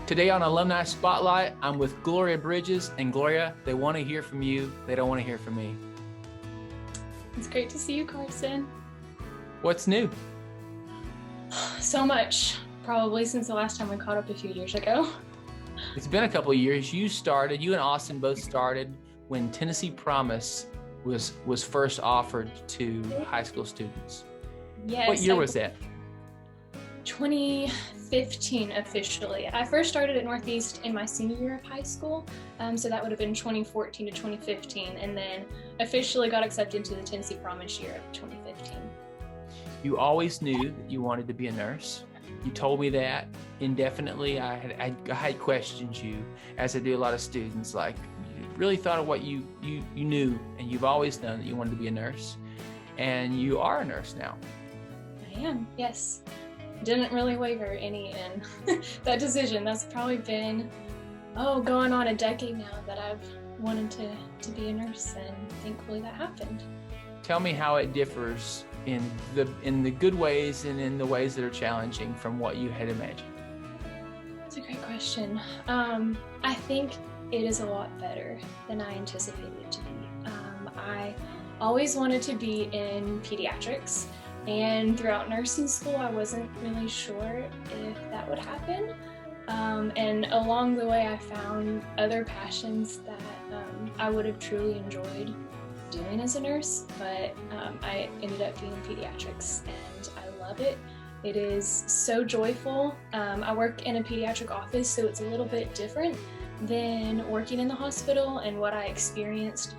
Today on Alumni Spotlight, I'm with Gloria Bridges. And Gloria, they want to hear from you. They don't want to hear from me. It's great to see you, Carson. What's new? So much, probably since the last time we caught up a few years ago. It's been a couple of years. You and Austin both started when Tennessee Promise was first offered to high school students. Yes. What year was that? 2015 officially. I first started at Northeast in my senior year of high school, so that would have been 2014 to 2015, and then officially got accepted into the Tennessee Promise year of 2015. You always knew that you wanted to be a nurse. You told me that indefinitely. I had questioned you, as I do a lot of students, like you really thought of what you knew, and you've always known that you wanted to be a nurse, and you are a nurse now. I am, yes. Didn't really waver any in that decision. That's probably been, going on a decade now that I've wanted to be a nurse, and thankfully that happened. Tell me how it differs in the good ways and in the ways that are challenging from what you had imagined. That's a great question. I think it is a lot better than I anticipated it to be. I always wanted to be in pediatrics, and throughout nursing school I wasn't really sure if that would happen. And along the way I found other passions that I would have truly enjoyed doing as a nurse, but I ended up being in pediatrics, and I love it. It is so joyful. I work in a pediatric office, so it's a little bit different than working in the hospital and what I experienced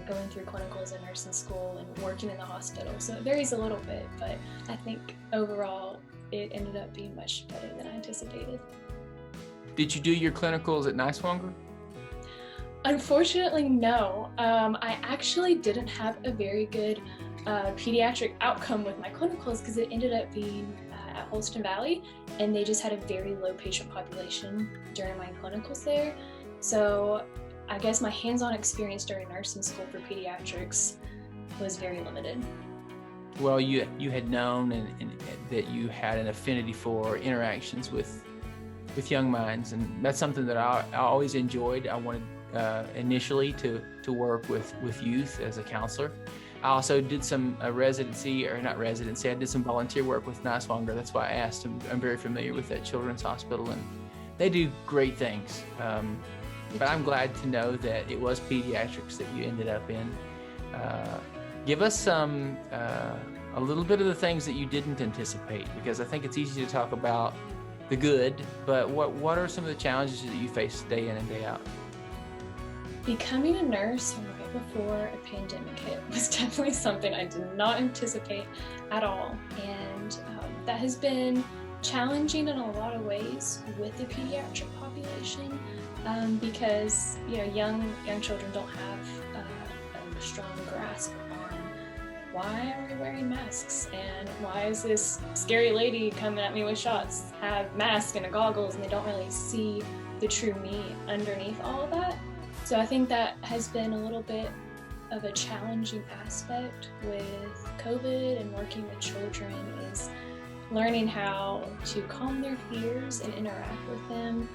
going through clinicals in nursing school and working in the hospital. So it varies a little bit, but I think overall it ended up being much better than I anticipated. Did you do your clinicals at Niswonger? Unfortunately, no. I actually didn't have a very good pediatric outcome with my clinicals because it ended up being at Holston Valley, and they just had a very low patient population during my clinicals there. So I guess my hands-on experience during nursing school for pediatrics was very limited. Well, you had known and that you had an affinity for interactions with young minds, and that's something that I always enjoyed. I wanted initially to work with youth as a counselor. I also did some I did some volunteer work with Niswonger. That's why I asked. I'm very familiar with that children's hospital, and they do great things. But I'm glad to know that it was pediatrics that you ended up in. Give us a little bit of the things that you didn't anticipate, because I think it's easy to talk about the good, but what are some of the challenges that you face day in and day out? Becoming a nurse right before a pandemic hit was definitely something I did not anticipate at all, and that has been challenging in a lot of ways with the pediatric population, because young children don't have a strong grasp on why are we wearing masks, and why is this scary lady coming at me with shots have masks and goggles, and they don't really see the true me underneath all of that. So I think that has been a little bit of a challenging aspect with COVID and working with children, is learning how to calm their fears and interact with them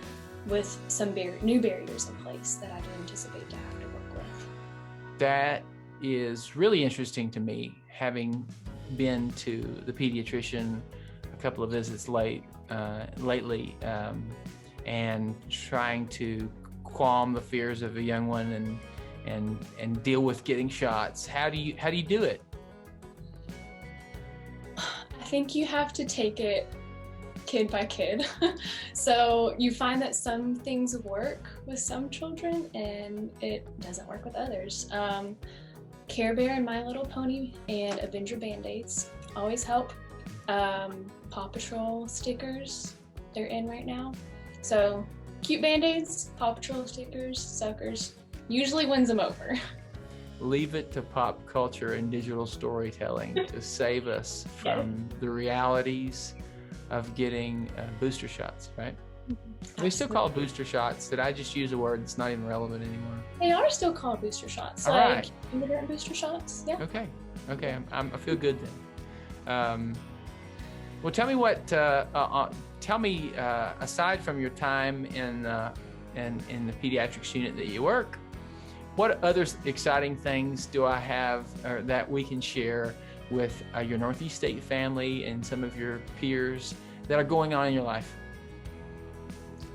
with some new barriers in place that I don't anticipate to have to work with. That is really interesting to me, having been to the pediatrician a couple of visits lately, and trying to calm the fears of a young one and deal with getting shots. How do you do it? I think you have to take it kid by kid. So you find that some things work with some children and it doesn't work with others. Care Bear and My Little Pony and Avenger Band-Aids always help. Paw Patrol stickers, they're in right now. So cute Band-Aids, Paw Patrol stickers, suckers, usually wins them over. Leave it to pop culture and digital storytelling to save us from the realities of getting booster shots, right? They still call it booster shots. Did I just use a word that's not even relevant anymore? They are still called booster shots. All right. Kindergarten booster shots, yeah. Okay, I feel good then. Well, tell me aside from your time in the pediatrics unit that you work, what other exciting things do I have or that we can share with your Northeast State family and some of your peers that are going on in your life?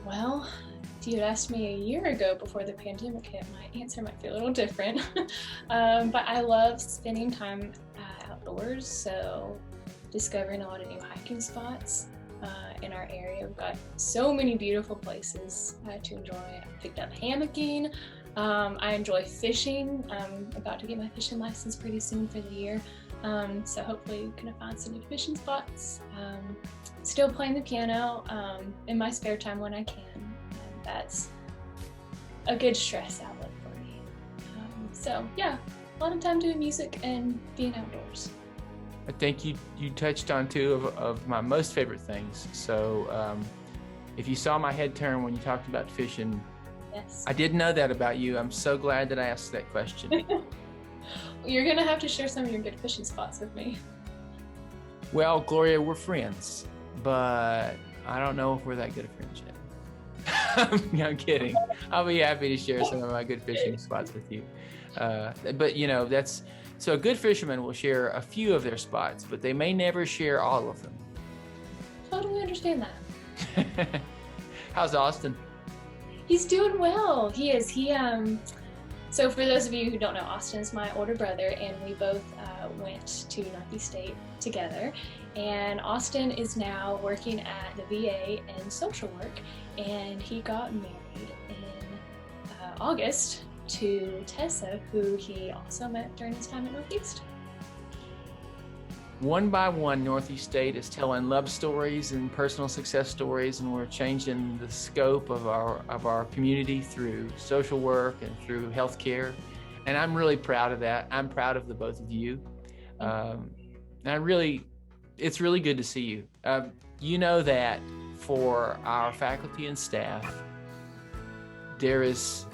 Well, if you had asked me a year ago before the pandemic hit, my answer might be a little different. But I love spending time outdoors, so discovering a lot of new hiking spots in our area. We've got so many beautiful places to enjoy. I picked up hammocking. I enjoy fishing. I'm about to get my fishing license pretty soon for the year. So hopefully gonna find some new fishing spots. Still playing the piano in my spare time when I can. That's a good stress outlet for me. So yeah, a lot of time doing music and being outdoors. I think you touched on two of my most favorite things. So if you saw my head turn when you talked about fishing, yes. I didn't know that about you. I'm so glad that I asked that question. You're gonna have to share some of your good fishing spots with me. Well, Gloria, we're friends, but I don't know if we're that good of friends yet. I'm kidding. I'll be happy to share some of my good fishing spots with you. But you know, so a good fisherman will share a few of their spots, but they may never share all of them. Totally understand that. How's Austin? He's doing well. He is. So for those of you who don't know, Austin is my older brother, and we both went to Northeast State together. And Austin is now working at the VA in social work, and he got married in August to Tessa, who he also met during his time at Northeast. One by one, Northeast State is telling love stories and personal success stories, and we're changing the scope of our community through social work and through healthcare. And I'm really proud of that. I'm proud of the both of you. And it's really good to see you. You know that for our faculty and staff, there is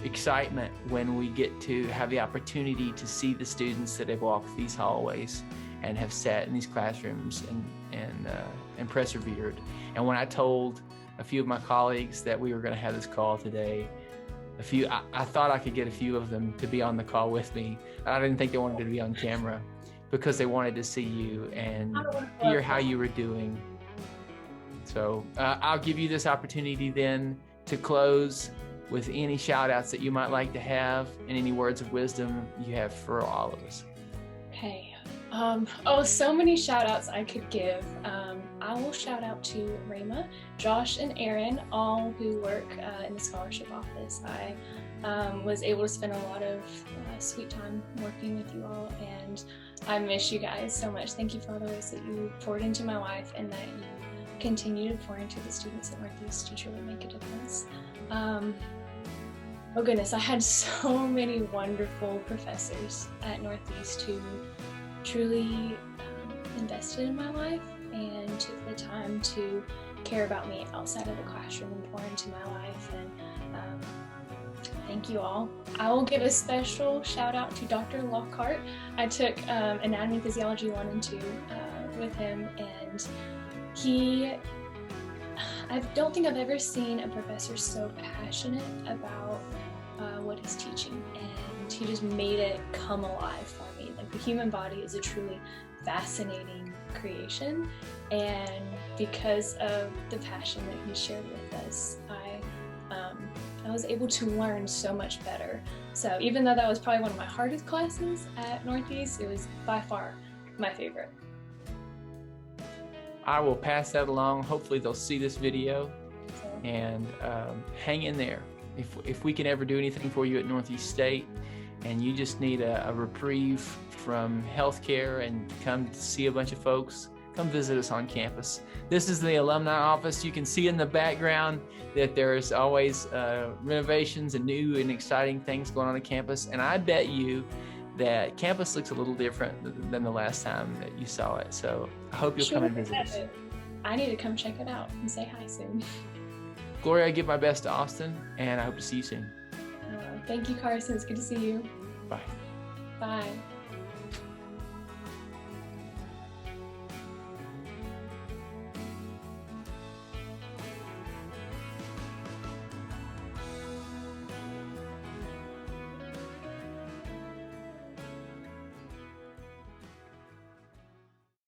excitement when we get to have the opportunity to see the students that have walked these hallways and have sat in these classrooms and persevered. And when I told a few of my colleagues that we were going to have this call today, I thought I could get a few of them to be on the call with me. I didn't think they wanted to be on camera because they wanted to see you and hear how you were doing. So I'll give you this opportunity then to close with any shout outs that you might like to have and any words of wisdom you have for all of us. Okay. So many shout outs I could give. I will shout out to Rama, Josh, and Aaron, all who work in the scholarship office. I was able to spend a lot of sweet time working with you all, and I miss you guys so much. Thank you for all the ways that you poured into my life and that you continue to pour into the students at Northeast to truly make a difference. Oh goodness, I had so many wonderful professors at Northeast who truly invested in my life and took the time to care about me outside of the classroom and pour into my life. And thank you all. I will give a special shout out to Dr. Lockhart. I took Anatomy and Physiology 1 and 2 with him, and I don't think I've ever seen a professor so passionate about what he's teaching, and he just made it come alive for me. Like, the human body is a truly fascinating creation, and because of the passion that he shared with us, I was able to learn so much better. So even though that was probably one of my hardest classes at Northeast, it was by far my favorite. I will pass that along. Hopefully they'll see this video and hang in there. If we can ever do anything for you at Northeast State and you just need a reprieve from healthcare and come to see a bunch of folks, come visit us on campus. This is the alumni office. You can see in the background that there's always renovations and new and exciting things going on campus. And I bet you that campus looks a little different than the last time that you saw it. So I hope you'll come and visit us. I need to come check it out and say hi soon. Gloria, I give my best to Austin, and I hope to see you soon. Thank you, Carson. It's good to see you. Bye. Bye.